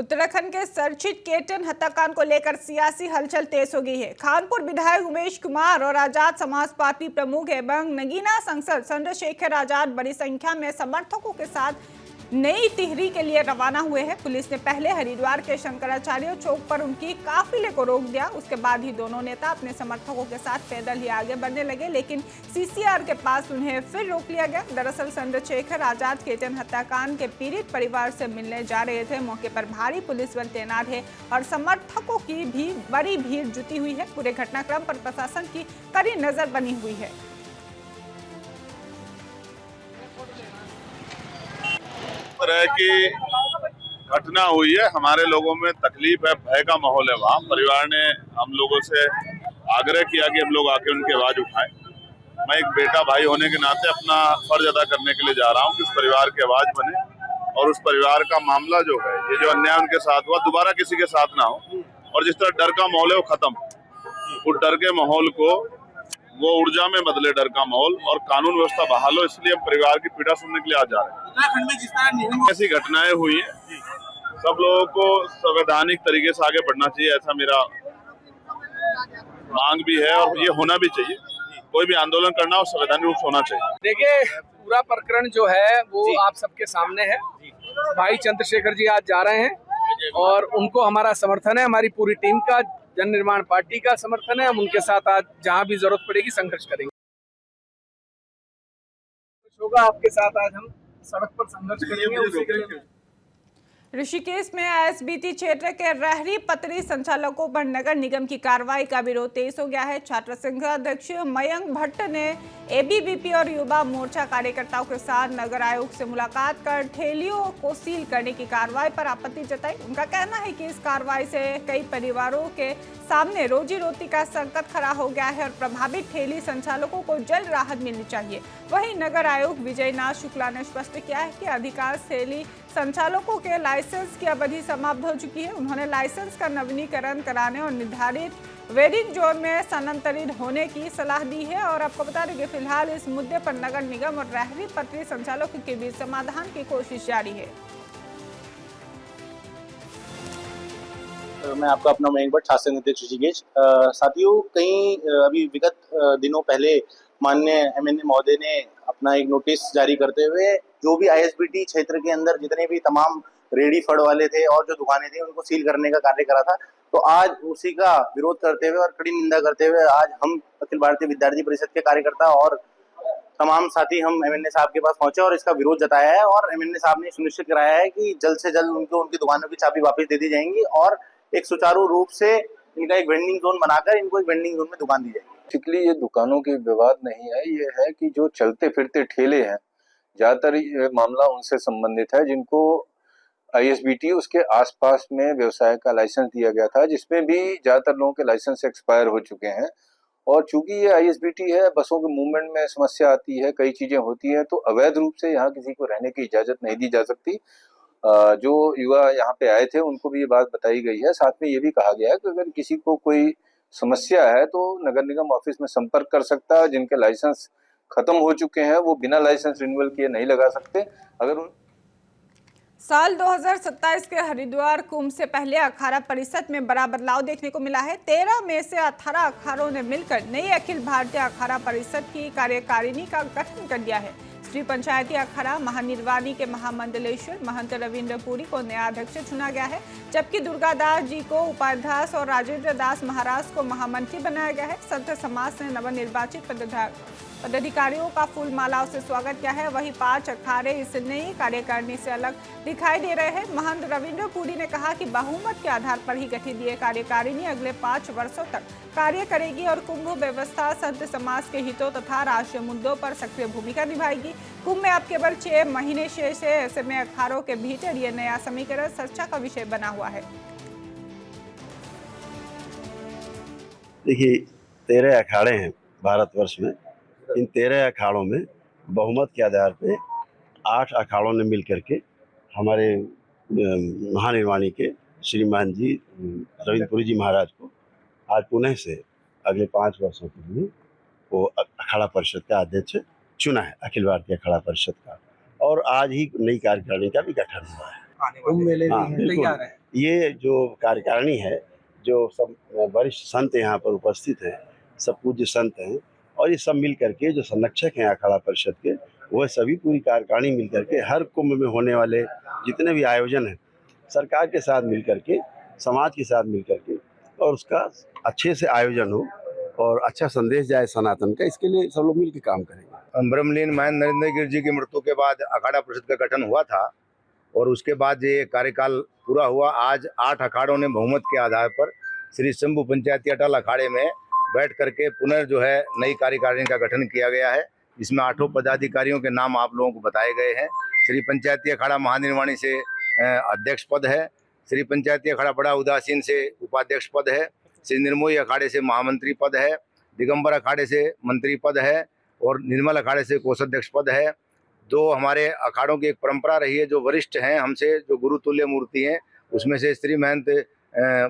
उत्तराखंड के चर्चित केतन हत्याकांड को लेकर सियासी हलचल तेज हो गई है। खानपुर विधायक उमेश कुमार और आजाद समाज पार्टी प्रमुख एवं नगीना सांसद चंद्रशेखर आजाद बड़ी संख्या में समर्थकों के साथ नई टिहरी के लिए रवाना हुए हैं। पुलिस ने पहले हरिद्वार के शंकराचार्य चौक पर उनकी काफिले को रोक दिया। उसके बाद ही दोनों नेता अपने समर्थकों के साथ पैदल ही आगे बढ़ने लगे, लेकिन सीसीआर के पास उन्हें फिर रोक लिया गया। दरअसल चंद्रशेखर आजाद केतन हत्याकांड के पीड़ित परिवार से मिलने जा रहे थे। मौके पर भारी पुलिस बल तैनात है और समर्थकों की भी बड़ी भीड़ जुटी हुई है। पूरे घटनाक्रम पर प्रशासन की कड़ी नजर बनी हुई है। तरह की घटना हुई है, हमारे लोगों में तकलीफ है, भय का माहौल है। वहाँ परिवार ने हम लोगों से आग्रह किया कि हम लोग आके उनकी आवाज उठाएं। मैं एक बेटा भाई होने के नाते अपना फर्ज अदा करने के लिए जा रहा हूँ कि उस परिवार की आवाज बने और उस परिवार का मामला जो है, ये जो अन्याय उनके साथ हुआ, दोबारा किसी के साथ ना हो। और जिस तरह डर का माहौल है वो खत्म, उस डर के माहौल को वो ऊर्जा में बदले, डर का माहौल, और कानून व्यवस्था बहाल हो। इसलिए हम परिवार की पीड़ा सुनने के लिए आ जा रहे हैं। उत्तराखंड में जिस तरह ऐसी घटनाएं हुई हैं, सब लोगों को संवैधानिक तरीके से आगे बढ़ना चाहिए, ऐसा मेरा मांग भी है और ये होना भी चाहिए। कोई भी आंदोलन करना हो संवैधानिक रूप से होना चाहिए। देखिए, पूरा प्रकरण जो है वो आप सबके सामने है। भाई चंद्रशेखर जी आज जा रहे हैं और उनको हमारा समर्थन है, हमारी पूरी टीम का, जन निर्माण पार्टी का समर्थन है। हम उनके साथ आज जहां भी जरूरत पड़ेगी संघर्ष करेंगे। होगा आपके साथ, आज हम सड़क पर संघर्ष करेंगे। ऋषिकेश में आईएसबीटी क्षेत्र के रहरी पतरी संचालकों पर नगर निगम की कार्रवाई का विरोध तेज हो गया है। छात्र संघ अध्यक्ष मयंक भट्ट ने एबीवीपी और युवा मोर्चा कार्यकर्ताओं के साथ नगर आयोग से मुलाकात कर ठेलियों को सील करने की कार्रवाई पर आपत्ति जताई। उनका कहना है कि इस कार्रवाई से कई परिवारों के सामने रोजी रोटी का संकट खड़ा हो गया है और प्रभावित ठेली संचालकों को जल्द राहत मिलनी चाहिए। वहीं नगर आयुक्त विजयनाथ शुक्ला ने स्पष्ट किया है कि अधिकांश ठेली संचालकों के लाइसेंस की अवधि समाप्त हो चुकी है। उन्होंने लाइसेंस का नवीनीकरण कराने और निर्धारित वेरिंग जोन में स्थानांतरित होने की सलाह दी है। और आपको बता दें कि फिलहाल इस मुद्दे पर नगर निगम और रहरी पटरी संचालकों के बीच समाधान की कोशिश जारी है। मैं आपका अपना मयंक भट्ट, छात्र संघ अध्यक्ष ऋषिकेश। साथियों, कई अभी विगत दिनों पहले माननीय एमएनए महोदय ने अपना एक नोटिस जारी करते हुए जो भी आईएसबीटी क्षेत्र के अंदर जितने भी तमाम रेडी फड़ वाले थे और जो दुकानें थी उनको सील करने का कार्य करा था। तो आज उसी का विरोध करते हुए और कड़ी निंदा करते हुए आज हम अखिल भारतीय विद्यार्थी परिषद के कार्यकर्ता और तमाम साथी हम एमएनए साहब के पास पहुंचे और इसका विरोध जताया है। और एमएनए साहब ने सुनिश्चित कराया है कि जल्द से जल्द उनको उनकी दुकानों की चाबी वापस दे दी जाएंगी और एक सुचारू रूप से इनका एक वेंडिंग जोन बनाकर इनको एक वेंडिंग जोन में दुकान दी जाएगी। बेसिकली ये दुकानों की विवाद नहीं है, ये है कि जो चलते फिरते ठेले हैं, ज्यादातर ये मामला उनसे संबंधित है जिनको आईएसबीटी उसके आसपास में व्यवसाय का लाइसेंस दिया गया था, जिसमें भी ज्यादातर लोगों के लाइसेंस एक्सपायर हो चुके हैं। और चूंकि ये आईएसबीटी है, बसों के मूवमेंट में समस्या आती है, कई चीजें होती हैं, तो अवैध रूप से यहाँ किसी को रहने की इजाजत नहीं दी जा सकती। जो युवा यहाँ पे आए थे उनको भी ये बात बताई गई है। साथ में ये भी कहा गया है कि अगर किसी को कोई समस्या है तो नगर निगम ऑफिस में संपर्क कर सकता है। जिनके लाइसेंस खत्म हो चुके हैं वो बिना लाइसेंस रिन्यूअल किए नहीं लगा सकते। अगर साल 2027 के हरिद्वार कुंभ से पहले अखाड़ा परिषद में बड़ा बदलाव देखने को मिला है। 13 में से 18 अखाड़ों ने मिलकर नई अखिल भारतीय अखाड़ा परिषद की कार्यकारिणी का गठन कर दिया है। श्री पंचायती अखाड़ा महानिर्वाणी के महामंडलेश्वर महंत रविंद्र पुरी को नया अध्यक्ष चुना गया है, जबकि दुर्गादास जी को उपाध्यक्ष और राजेंद्र दास महाराज को महामंत्री बनाया गया है। संत समाज ने नवनिर्वाचित पदाधिकारियों का फूल मालाओं से स्वागत किया है। वहीं 5 अखाड़े इस नई कार्यकारिणी से अलग दिखाई दे रहे हैं। महंत रविंद्र पुरी ने कहा कि बहुमत के आधार पर ही गठित ये कार्यकारिणी अगले 5 वर्षों तक कार्य करेगी और कुंभ व्यवस्था, संत समाज के हितों तथा राष्ट्रीय मुद्दों पर सक्रिय भूमिका निभाएगी। कुंभ में अब केवल 6 महीने शेष है, ऐसे में अखाड़ों के भीतर ये नया समीकरण चर्चा का विषय बना हुआ है। देखिए, 13 अखाड़े हैं भारतवर्ष में। इन 13 अखाड़ों में बहुमत के आधार पे 8 अखाड़ों ने मिल करके हमारे महानिर्वाणी के श्रीमान जी रविंद्रपुरी जी महाराज को आज पुणे से अगले 5 वर्षों के लिए वो अखाड़ा परिषद का अध्यक्ष चुना है, अखिल भारतीय अखाड़ा परिषद का। और आज ही नई कार्यकारिणी का भी गठन हुआ है। कुंभ मेले हाँ, भी बिल्कुल। तैयार है। ये जो कार्यकारिणी है, जो सब वरिष्ठ संत यहाँ पर उपस्थित हैं, सब पूज्य संत हैं, और ये सब मिल करके जो संरक्षक हैं अखाड़ा परिषद के, वह सभी पूरी कार्यकारिणी मिल करके हर कुंभ में होने वाले जितने भी आयोजन हैं, सरकार के साथ मिल करके, समाज के साथ मिल करके, और उसका अच्छे से आयोजन हो और अच्छा संदेश जाए सनातन का, इसके लिए सब लोग मिल के काम करेंगे। ब्रह्मलीन महंत नरेंद्र गिरि जी की मृत्यु के बाद अखाड़ा परिषद का गठन हुआ था और उसके बाद ये कार्यकाल पूरा हुआ। आज 8 अखाड़ों ने बहुमत के आधार पर श्री शंभू पंचायती अटल अखाड़े में बैठ करके पुनः जो है नई कार्यकारिणी का गठन किया गया है, जिसमें 8 पदाधिकारियों के नाम आप लोगों को बताए गए हैं। श्री पंचायती अखाड़ा महानिर्वाणी से अध्यक्ष पद है, श्री पंचायती अखाड़ा बड़ा उदासीन से उपाध्यक्ष पद है, श्री निर्मोही अखाड़े से महामंत्री पद है, दिगंबर अखाड़े से मंत्री पद है और निर्मल अखाड़े से कोषाध्यक्ष पद है। 2 हमारे अखाड़ों की एक परंपरा रही है, जो वरिष्ठ हैं हमसे, जो गुरुतुल्य मूर्ति हैं, उसमें से श्री महंत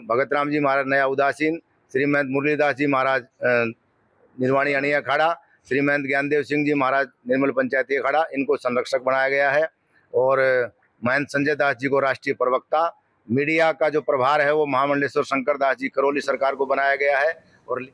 भगत राम जी महाराज नया उदासीन, श्री महंत मुरलीदास जी महाराज निर्वाणी अणि अखाड़ा, श्री महंत ज्ञानदेव सिंह जी महाराज निर्मल पंचायती अखाड़ा, इनको संरक्षक बनाया गया है। और महंत संजय दास जी को राष्ट्रीय प्रवक्ता, मीडिया का जो प्रभार है वो महामंडलेश्वर शंकर दास जी करौली सरकार को बनाया गया है। और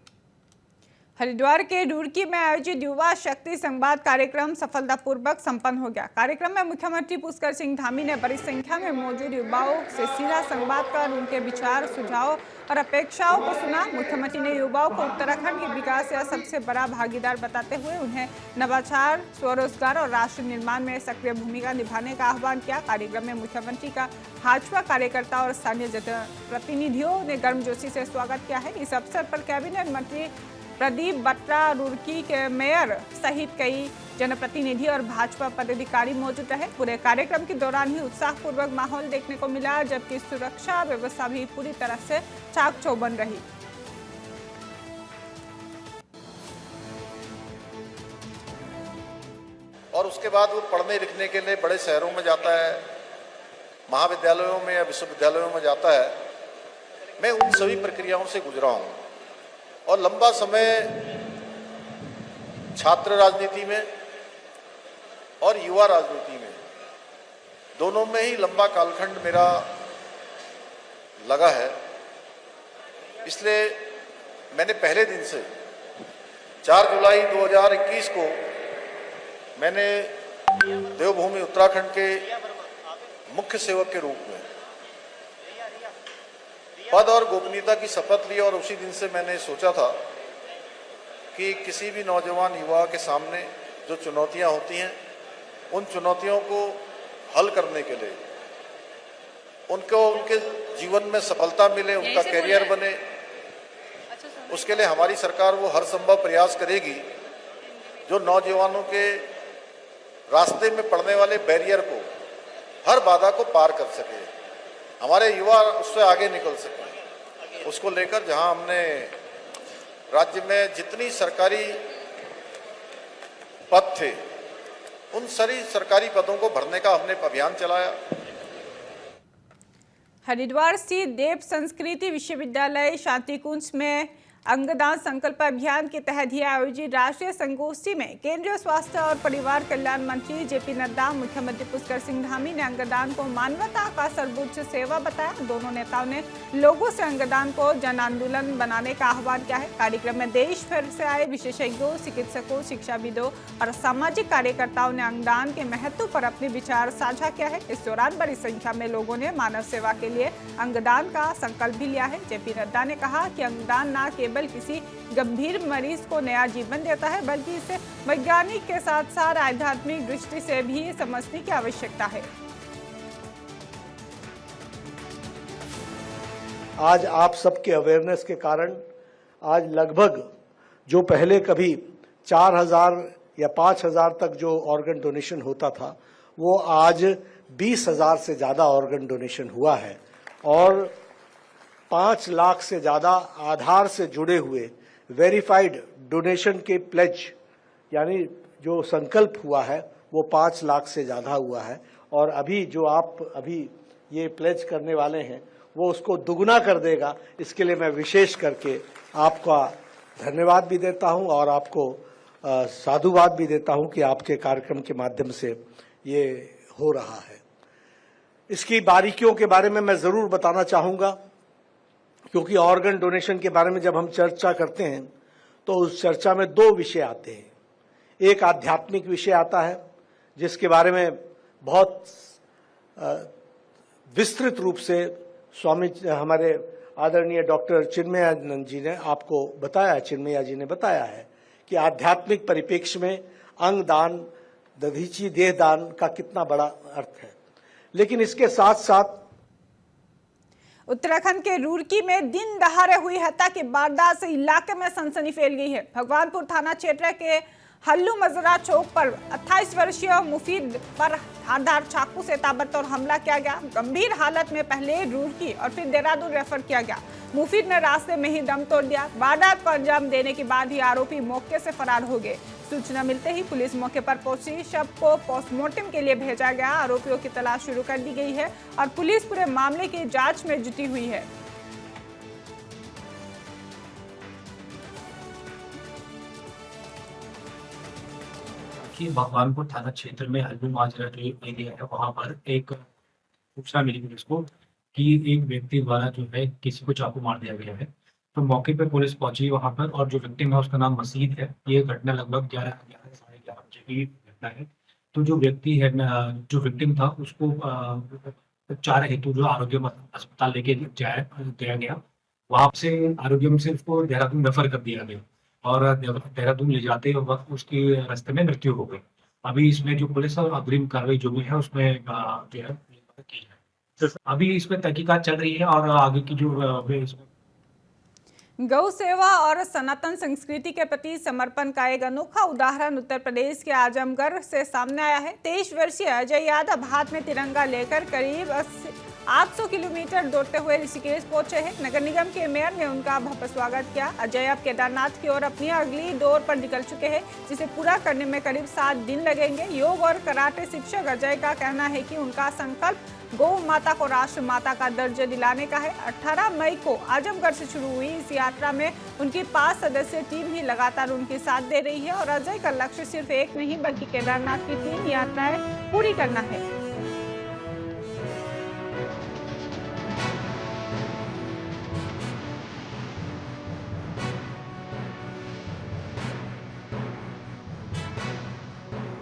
हरिद्वार के रुड़की में आयोजित युवा शक्ति संवाद कार्यक्रम सफलतापूर्वक संपन्न हो गया। कार्यक्रम में मुख्यमंत्री पुष्कर सिंह धामी ने बड़ी संख्या में मौजूद युवाओं से सीधा संवाद कर उनके विचार, सुझाव और अपेक्षाओं को सुना। मुख्यमंत्री ने युवाओं को उत्तराखंड के विकास का सबसे बड़ा भागीदार बताते हुए उन्हें नवाचार, स्वरोजगार और राष्ट्र निर्माण में सक्रिय भूमिका निभाने का आह्वान किया। कार्यक्रम में मुख्यमंत्री का भाजपा कार्यकर्ता और स्थानीय जनप्रतिनिधियों ने गर्मजोशी से स्वागत किया है। इस अवसर पर कैबिनेट मंत्री प्रदीप बत्रा, रुड़की के मेयर सहित कई जनप्रतिनिधि और भाजपा पदाधिकारी मौजूद रहे। पूरे कार्यक्रम के दौरान ही उत्साहपूर्वक माहौल देखने को मिला, जबकि सुरक्षा व्यवस्था भी पूरी तरह से चाक-चौबंद रही। और उसके बाद वो पढ़ने लिखने के लिए बड़े शहरों में जाता है, महाविद्यालयों में या विश्वविद्यालयों में जाता है। मैं उन सभी प्रक्रियाओं से गुजरा हूँ और लंबा समय छात्र राजनीति में और युवा राजनीति में, दोनों में ही लंबा कालखंड मेरा लगा है। इसलिए मैंने पहले दिन से 4 जुलाई 2021 को मैंने देवभूमि उत्तराखंड के मुख्य सेवक के रूप में पद और गोपनीयता की शपथ ली और उसी दिन से मैंने सोचा था कि किसी भी नौजवान युवा के सामने जो चुनौतियां होती हैं, उन चुनौतियों को हल करने के लिए, उनको उनके जीवन में सफलता मिले, उनका करियर बने, उसके लिए हमारी सरकार वो हर संभव प्रयास करेगी जो नौजवानों के रास्ते में पड़ने वाले बैरियर को, हर बाधा को पार कर सके, हमारे युवा उससे आगे निकल सके। उसको लेकर जहां हमने राज्य में जितनी सरकारी पद थे, उन सारी सरकारी पदों को भरने का हमने अभियान चलाया। हरिद्वार स्थित देव संस्कृति विश्वविद्यालय शांतिकुंज में अंगदान संकल्प अभियान के तहत ही आयोजित राष्ट्रीय संगोष्ठी में केंद्रीय स्वास्थ्य और परिवार कल्याण मंत्री जेपी नड्डा, मुख्यमंत्री पुष्कर सिंह धामी ने अंगदान को मानवता का सर्वोच्च सेवा बताया। दोनों नेताओं ने लोगों से अंगदान को जन आंदोलन बनाने का आह्वान किया है। कार्यक्रम में देश भर से आए विशेषज्ञों, चिकित्सकों, शिक्षाविदों और सामाजिक कार्यकर्ताओं ने अंगदान के महत्व पर अपने विचार साझा किया है। इस दौरान बड़ी संख्या में लोगों ने मानव सेवा के लिए अंगदान का संकल्प भी लिया है। जेपी नड्डा ने कहा कि अंगदान न केवल किसी गंभीर मरीज को नया जीवन देता है, बल्कि इसे वैज्ञानिक के साथ साथ आध्यात्मिक दृष्टि से भी समझने की आवश्यकता है। आज आप सबके अवेयरनेस के कारण आज लगभग जो पहले कभी 4,000 या 5,000 तक जो ऑर्गन डोनेशन होता था, वो आज 20,000 से ज़्यादा ऑर्गन डोनेशन हुआ है और 5 लाख से ज़्यादा आधार से जुड़े हुए वेरीफाइड डोनेशन के प्लेज, यानी जो संकल्प हुआ है वो 5 लाख से ज़्यादा हुआ है। और अभी जो आप अभी ये प्लेज करने वाले हैं वो उसको दुगना कर देगा। इसके लिए मैं विशेष करके आपका धन्यवाद भी देता हूं और आपको साधुवाद भी देता हूं कि आपके कार्यक्रम के माध्यम से ये हो रहा है। इसकी बारीकियों के बारे में मैं जरूर बताना चाहूंगा, क्योंकि ऑर्गन डोनेशन के बारे में जब हम चर्चा करते हैं तो उस चर्चा में दो विषय आते हैं। एक आध्यात्मिक विषय आता है जिसके बारे में बहुत विस्तृत रूप से स्वामी हमारे आदरणीय डॉक्टर चिन्मयानंद जी ने आपको बताया, चिन्मया जी ने बताया है कि आध्यात्मिक परिप्रेक्ष्य में अंग दान, दधीची देह दान का कितना बड़ा अर्थ है। लेकिन इसके साथ साथ उत्तराखंड के रुड़की में दिन दहाड़े हुई हत्या की वारदात से इलाके में सनसनी फैल गई है। भगवानपुर थाना क्षेत्र के हल्लू मजरा चौक पर 28 वर्षीय मुफीद पर धारदार चाकू से ताबड़तोड़ हमला किया गया। गंभीर हालत में पहले रुड़की और फिर देहरादून रेफर किया गया। मुफीद ने रास्ते में ही दम तोड़ दिया। वारदात को अंजाम देने के बाद ही आरोपी मौके से फरार हो गए। सूचना मिलते ही पुलिस मौके पर पहुंची, शव को पोस्टमार्टम के लिए भेजा गया। आरोपियों की तलाश शुरू कर दी गई है और पुलिस पूरे मामले की जांच में जुटी हुई है। कि भगवानपुर थाना क्षेत्र में हल्लू माजरा जो एरिया है वहाँ पर एक सूचना मिली पुलिस को कि एक व्यक्ति द्वारा जो है किसी को चाकू मार दिया गया है। तो मौके पर पुलिस पहुंची वहाँ पर और जो विक्टिम है उसका नाम मसीद है। ये घटना लगभग 11:30 बजे की घटना है। तो जो व्यक्ति है, जो विक्टिम था, उसको उपचार हेतु जो आरोग्य अस्पताल लेके दिया गया। वहाँ से आरोग्य से उसको देहरादून रेफर कर दिया गया और देहरादून ले जाते वक्त उसकी रास्ते में मृत्यु हो गई। अभी इसमें जो पुलिस और अग्रिम कार्रवाई जो भी है उसमें जो है की है। अभी इसमें तहकीकात चल रही है और आगे की जो गौ सेवा और सनातन संस्कृति के प्रति समर्पण का एक अनोखा उदाहरण उत्तर प्रदेश के आजमगढ़ से सामने आया है। 23 वर्षीय अजय यादव हाथ में तिरंगा लेकर करीब 800 किलोमीटर दौड़ते हुए ऋषिकेश पहुंचे हैं। नगर निगम के मेयर ने उनका भव्य स्वागत किया। अजय अब केदारनाथ की ओर अपनी अगली दौड़ पर निकल चुके हैं, जिसे पूरा करने में करीब 7 दिन लगेंगे। योग और कराटे शिक्षक अजय का कहना है कि उनका संकल्प गौ माता को राष्ट्र माता का दर्जा दिलाने का है। 18 मई को आजमगढ़ से शुरू हुई इस यात्रा में उनकी 5 सदस्यीय टीम ही लगातार उनके साथ दे रही है और अजय का लक्ष्य सिर्फ एक नहीं बल्कि केदारनाथ की 3 यात्राएं पूरी करना है।